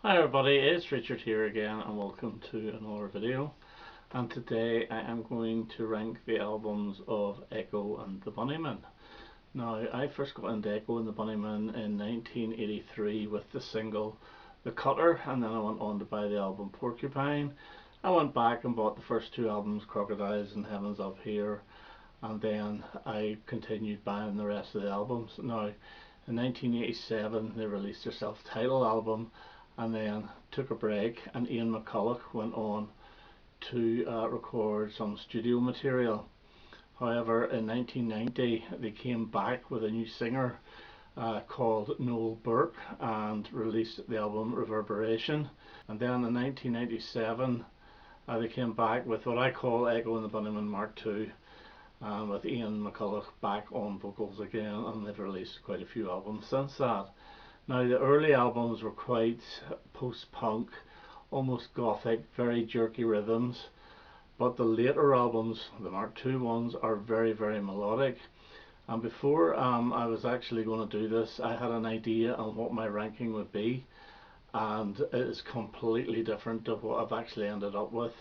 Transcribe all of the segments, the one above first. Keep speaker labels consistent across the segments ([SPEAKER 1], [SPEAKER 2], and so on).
[SPEAKER 1] Hi everybody, it's Richard here again and welcome to another video, and today I am going to rank the albums of Echo and the Bunnymen. Now I first got into Echo and the Bunnymen in 1983 with the single The Cutter, and then I went on to buy the album Porcupine. I went back and bought the first two albums, Crocodiles and Heaven's Up Here, and then I continued buying the rest of the albums. Now in 1987 they released their self-titled album and then took a break, and Ian McCulloch went on to record some studio material. However, in 1990 they came back with a new singer called Noel Burke and released the album Reverberation. And then in 1997 they came back with what I call Echo and the Bunnymen Mark II, with Ian McCulloch back on vocals again, and they've released quite a few albums since that. Now the early albums were quite post-punk, almost gothic, very jerky rhythms, but the later albums, the Mark II ones, are very melodic. And before I was actually going to do this, I had an idea on what my ranking would be, and it is completely different to what I've actually ended up with.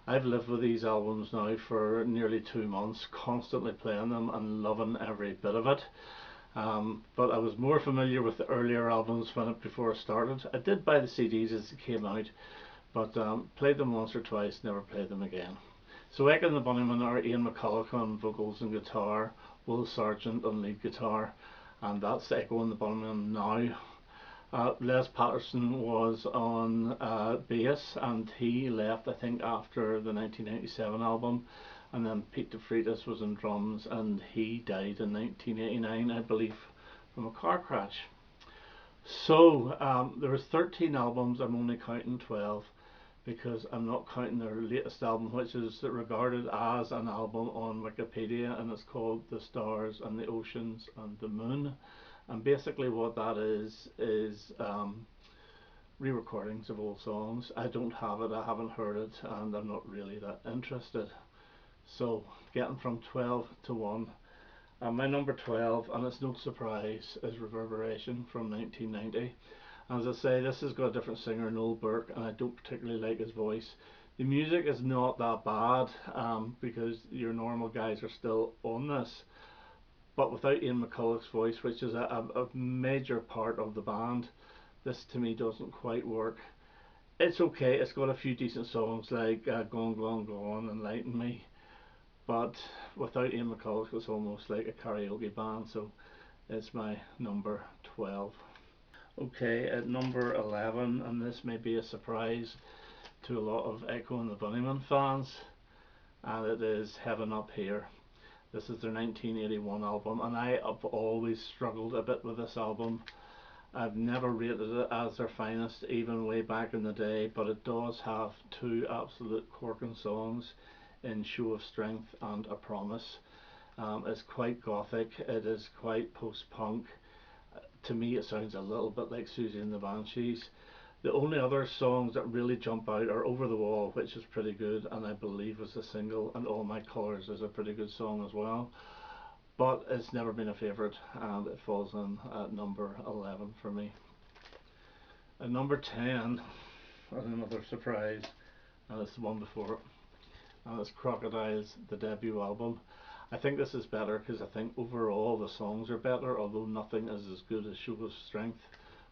[SPEAKER 1] I've lived with these albums now for nearly 2 months, constantly playing them and loving every bit of it. But I was more familiar with the earlier albums before I started. I did buy the CDs as they came out, but played them once or twice, never played them again. So Echo and the Bunnymen are Ian McCulloch on vocals and guitar, Will Sargent on lead guitar, and that's Echo and the Bunnymen now. Les Patterson was on bass, and he left I think after the 1997 album. And then Pete DeFreitas was on drums, and he died in 1989, I believe, from a car crash. So there was 13 albums. I'm only counting 12 because I'm not counting their latest album, which is regarded as an album on Wikipedia, and it's called The Stars and the Oceans and the Moon. And basically what that is re-recordings of old songs. I don't have it, I haven't heard it, and I'm not really that interested. So getting from 12 to 1, and my number 12, and it's no surprise, is Reverberation from 1990. As I say, this has got a different singer, Noel Burke, and I don't particularly like his voice. The music is not that bad, because your normal guys are still on this, but without Ian McCulloch's voice, which is a major part of the band, this to me doesn't quite work. It's okay, it's got a few decent songs like Gone Gone Gone and Lighten Me, but without Ian McCulloch it's almost like a karaoke band, so it's my number 12. Okay, at number 11, and this may be a surprise to a lot of Echo and the Bunnymen fans, and it is Heaven Up Here. This is their 1981 album, and I have always struggled a bit with this album. I've never rated it as their finest, even way back in the day, but it does have two absolute corking songs in Show of Strength and A Promise. It's quite gothic, it is quite post-punk. To me it sounds a little bit like Susie and the Banshees. The only other songs that really jump out are Over the Wall, which is pretty good, and I believe was a single, and All My Colours is a pretty good song as well. But it's never been a favourite, and it falls in at number 11 for me. At number 10 is another surprise, and it's the one before it, and it's Crocodiles, the debut album. I think this is better because I think overall the songs are better, although nothing is as good as Show of Strength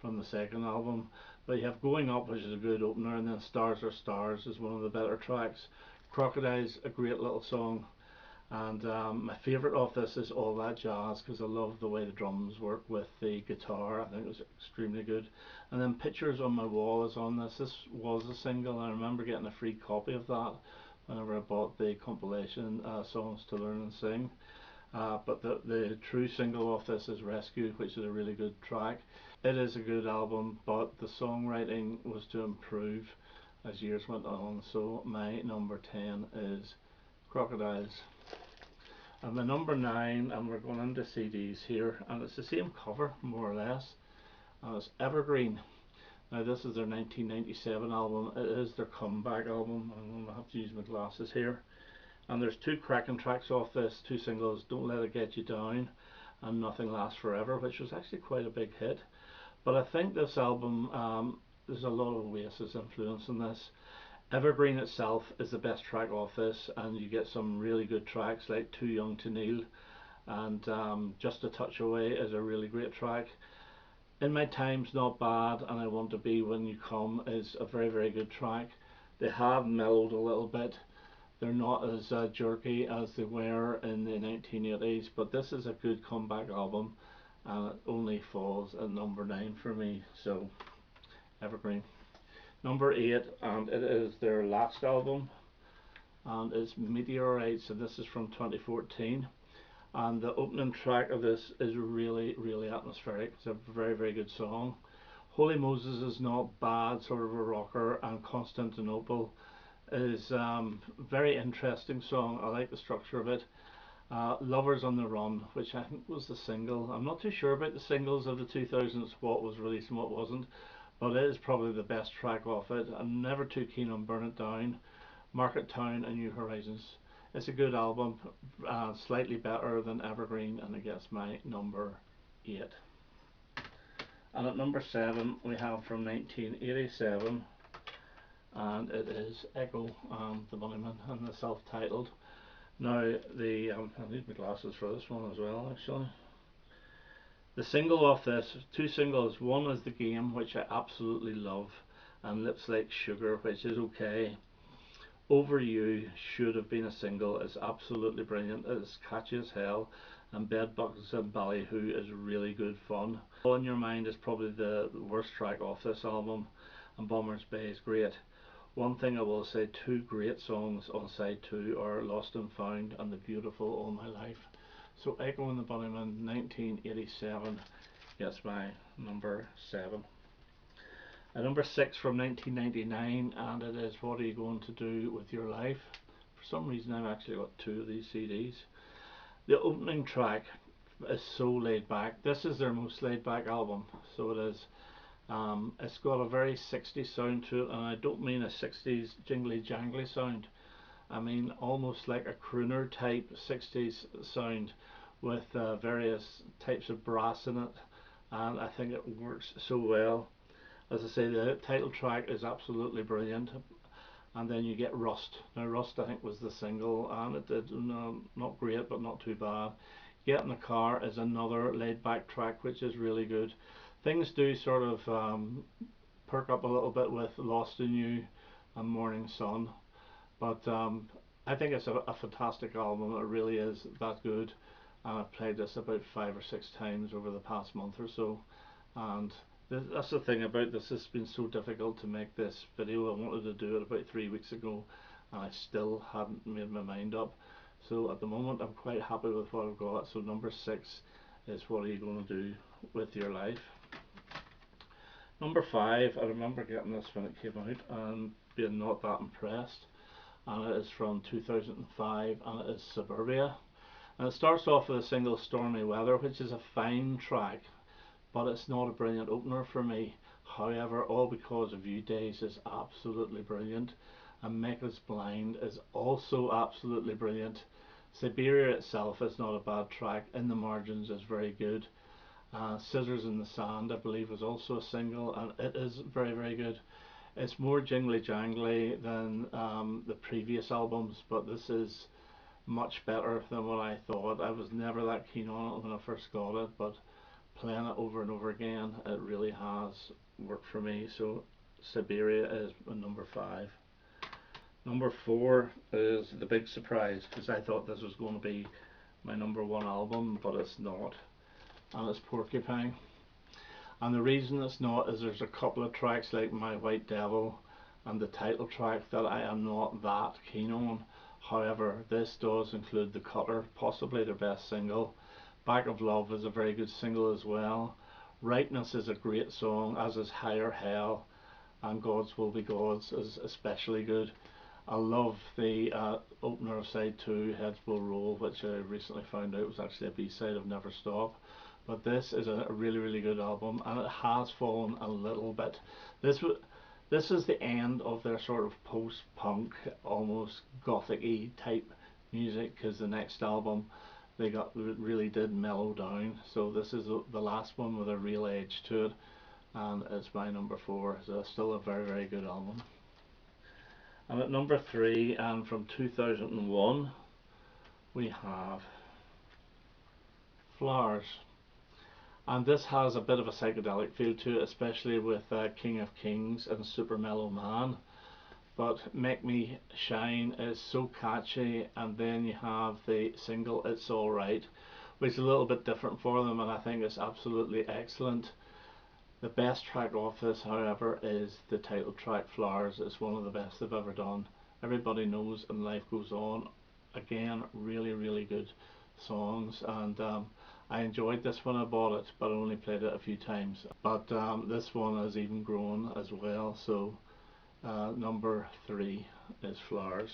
[SPEAKER 1] from the second album. But you have Going Up, which is a good opener, and then Stars Are Stars is one of the better tracks. Crocodiles, a great little song, and my favourite of this is All That Jazz, because I love the way the drums work with the guitar. I think it was extremely good. And then Pictures on My Wall is on this. This was a single, and I remember getting a free copy of that whenever I bought the compilation Songs to Learn and Sing. But the true single off this is Rescue, which is a really good track. It is a good album, but the songwriting was to improve as years went on, so my number 10 is Crocodiles. And my number 9, and we're going into CDs here, and it's the same cover more or less, and it's Evergreen. Now this is their 1997 album. It is their comeback album. I'm going to have to use my glasses here. And there's two cracking tracks off this, two singles, Don't Let It Get You Down and Nothing Lasts Forever, which was actually quite a big hit. But I think this album there's a lot of Oasis influence in this. Evergreen itself is the best track off this, and you get some really good tracks like Too Young to Kneel, and Just a Touch Away is a really great track. In My Time's not bad, and I Want to Be When You Come is a very, very good track. They have mellowed a little bit. They're not as jerky as they were in the 1980s, but this is a good comeback album, and it only falls at number 9 for me. So Evergreen. Number 8, and it is their last album, and it's Meteorite, so this is from 2014. And the opening track of this is really, really atmospheric. It's a very, very good song. Holy Moses is not bad, sort of a rocker, and Constantinople is very interesting song. I like the structure of it. Lovers on the Run, which I think was the single. I'm not too sure about the singles of the 2000s, what was released and what wasn't, but it is probably the best track off it. I'm never too keen on Burn It Down, Market Town and New Horizons. It's a good album, slightly better than Evergreen, and it gets my number 8. And at number 7 we have from 1987, and it is Echo the Bunnymen, and the self-titled. Now I need my glasses for this one as well actually. The single off this, two singles, one is The Game, which I absolutely love, and Lips Like Sugar, which is okay. Over You should have been a single, it's absolutely brilliant, it's catchy as hell, and Bedbugs and Ballyhoo is really good fun. All in Your Mind is probably the worst track off this album, and Bombers Bay is great. One thing I will say, two great songs on side 2 are Lost and Found and The Beautiful All My Life. So Echo and the Bunnymen 1987 gets my number 7. At number 6 from 1999, and it is What Are You Going to Do With Your Life? For some reason I've actually got 2 of these CDs. The opening track is so laid back. This is their most laid back album, so it is. It's got a very 60s sound to it, and I don't mean a 60s jingly jangly sound. I mean almost like a crooner type 60s sound with various types of brass in it, and I think it works so well. As I say, the title track is absolutely brilliant, and then you get Rust. Now Rust I think was the single, and it did not great but not too bad. Get in the Car is another laid back track which is really good. Things do sort of perk up a little bit with Lost in You and Morning Sun, but I think it's a fantastic album. It really is that good, and I've played this about 5 or 6 times over the past month or so, and that's the thing about this, it's been so difficult to make this video. I wanted to do it about 3 weeks ago and I still hadn't made my mind up. So at the moment I'm quite happy with what I've got. So number 6 is What Are You Going to Do With Your Life? Number 5, I remember getting this when it came out and being not that impressed, and it is from 2005, and it is Suburbia. And it starts off with a single, Stormy Weather, which is a fine track, but it's not a brilliant opener for me. However, All Because of You Days is absolutely brilliant, and Make Us Blind is also absolutely brilliant. Siberia itself is not a bad track. In the Margins is very good. Scissors in the Sand I believe was also a single, and it is very, very good. It's more jingly jangly than the previous albums, but this is much better than what I thought. I was never that keen on it when I first got it, but playing it over and over again, it really has worked for me. So Siberia is my number 5. Number 4 is the big surprise, because I thought this was going to be my number 1 album, but it's not, and it's Porcupine. And the reason it's not is there's a couple of tracks like My White Devil and the title track that I am not that keen on. However, this does include The Cutter, possibly their best single. Back of Love is a very good single as well. Rightness is a great song, as is Higher Hell, and Gods Will Be Gods is especially good. I love the opener of side 2, Heads Will Roll, which I recently found out was actually a B-side of Never Stop. But this is a really, really good album, and it has fallen a little bit. This is the end of their sort of post-punk, almost gothic-y type music, because the next album really did mellow down. So this is the last one with a real edge to it, and it's my number 4. So still a very, very good album. And at number 3, and from 2001, we have Flowers. And this has a bit of a psychedelic feel to it, especially with King of Kings and Super Mellow Man. But Make Me Shine is so catchy, and then you have the single It's Alright, which is a little bit different for them, and I think it's absolutely excellent. The best track off this, however, is the title track, Flowers. It's one of the best they've ever done. Everybody Knows and Life Goes On, again, really, really good songs, and I enjoyed this when I bought it, but I only played it a few times. But this one has even grown as well, so number 3 is Flowers.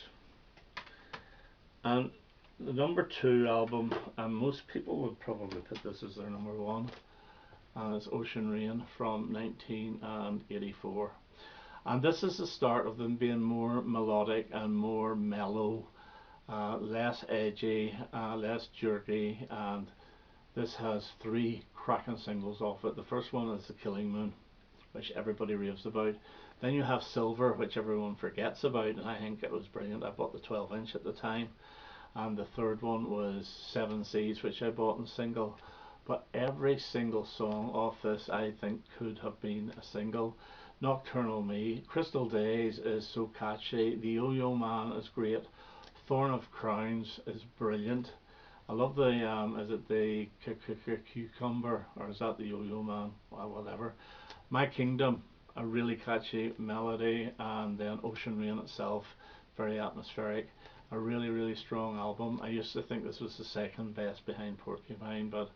[SPEAKER 1] And the number 2 album, and most people would probably put this as their number 1, and it's Ocean Rain from 1984. And this is the start of them being more melodic and more mellow, less edgy, less jerky, and this has 3 cracking singles off it. The first one is The Killing Moon, which everybody raves about. Then you have Silver, which everyone forgets about, and I think it was brilliant. I bought the 12-inch at the time. And the third one was Seven Seas, which I bought in single. But every single song off this, I think, could have been a single. Nocturnal Me, Crystal Days is so catchy, The Yo-Yo Man is great, Thorn of Crowns is brilliant. I love the, is it the Cucumber, or is that the Yo-Yo Man? Well, whatever. My Kingdom, a really catchy melody, and then Ocean Rain itself, very atmospheric. A really, really strong album. I used to think this was the second best behind Porcupine, but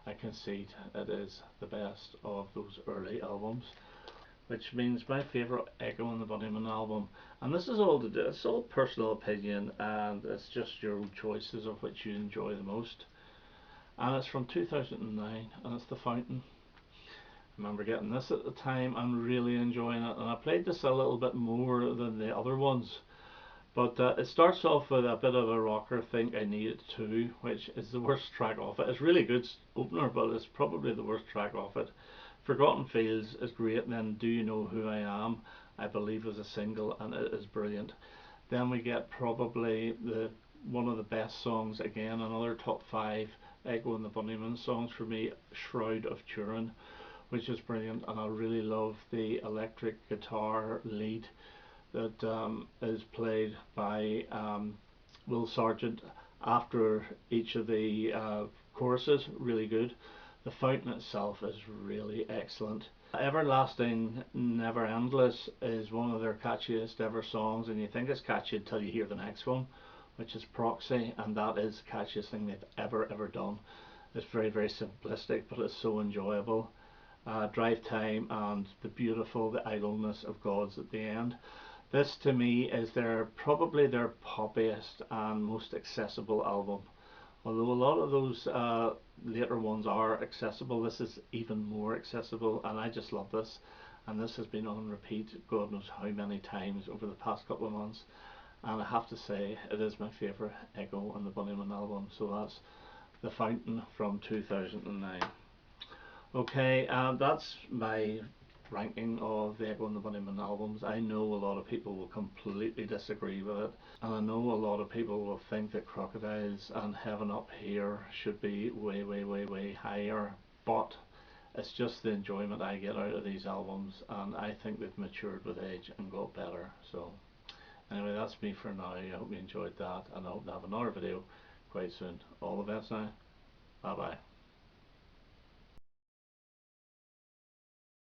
[SPEAKER 1] I concede it is the best of those early albums. Which means my favourite Echo and the Bunnymen album, and this is all to do, it's all personal opinion, and it's just your own choices of which you enjoy the most. And it's from 2009, and it's The Fountain. I remember getting this at the time and really enjoying it, and I played this a little bit more than the other ones. But it starts off with a bit of a rocker, Think I Need It Too, which is the worst track off it. It's a really good opener, but it's probably the worst track off it. Forgotten Fields is great, and then Do You Know Who I Am, I believe, is a single, and it is brilliant. Then we get probably one of the best songs, again, another top 5 Echo and the Bunnymen songs for me, Shroud of Turin, which is brilliant, and I really love the electric guitar lead that is played by Will Sargent after each of the choruses, really good. The Fountain itself is really excellent. Everlasting Never Endless is one of their catchiest ever songs, and you think it's catchy until you hear the next one, which is Proxy, and that is the catchiest thing they've ever done. It's very, very simplistic, but it's so enjoyable. Drive Time and The Idleness of Gods at the end. This to me is probably their poppiest and most accessible album. Although a lot of those later ones are accessible, this is even more accessible, and I just love this. And this has been on repeat God knows how many times over the past couple of months. And I have to say, it is my favourite Echo and the Bunnymen album. So that's The Fountain from 2009. Okay, that's my ranking of the Echo and the Bunnymen albums. I know a lot of people will completely disagree with it, and I know a lot of people will think that Crocodiles and Heaven Up Here should be way, way, way, way higher, but it's just the enjoyment I get out of these albums, and I think they've matured with age and got better. So anyway, that's me for now. I hope you enjoyed that, and I hope to have another video quite soon. All the best now. Bye bye.